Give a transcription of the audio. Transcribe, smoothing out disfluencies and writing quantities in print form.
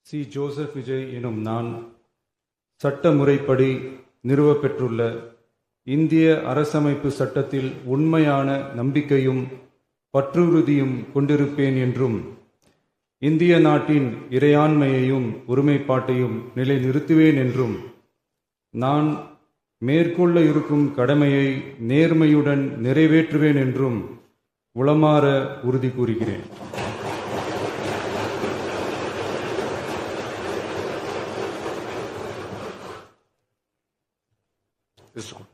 C. Joseph Vijay எனும் நான் சட்ட முறைப்படி நிறுவப்பெற்றுள்ள இந்திய அரசமைப்பு சட்டத்தில் உண்மையான நம்பிக்கையும் பற்றுறுதியும் கொண்டிருப்பேன் என்றும் இந்திய நாட்டின் இறையாண்மையையும் ஒருமைப்பாட்டையும் நிலைநிறுத்துவேன் என்றும் நான் மேற்கொள்ள இருக்கும் கடமையை நேர்மையுடன் நிறைவேற்றுவேன் என்றும் உளமாற உறுதி கூறுகிறேன். Isso.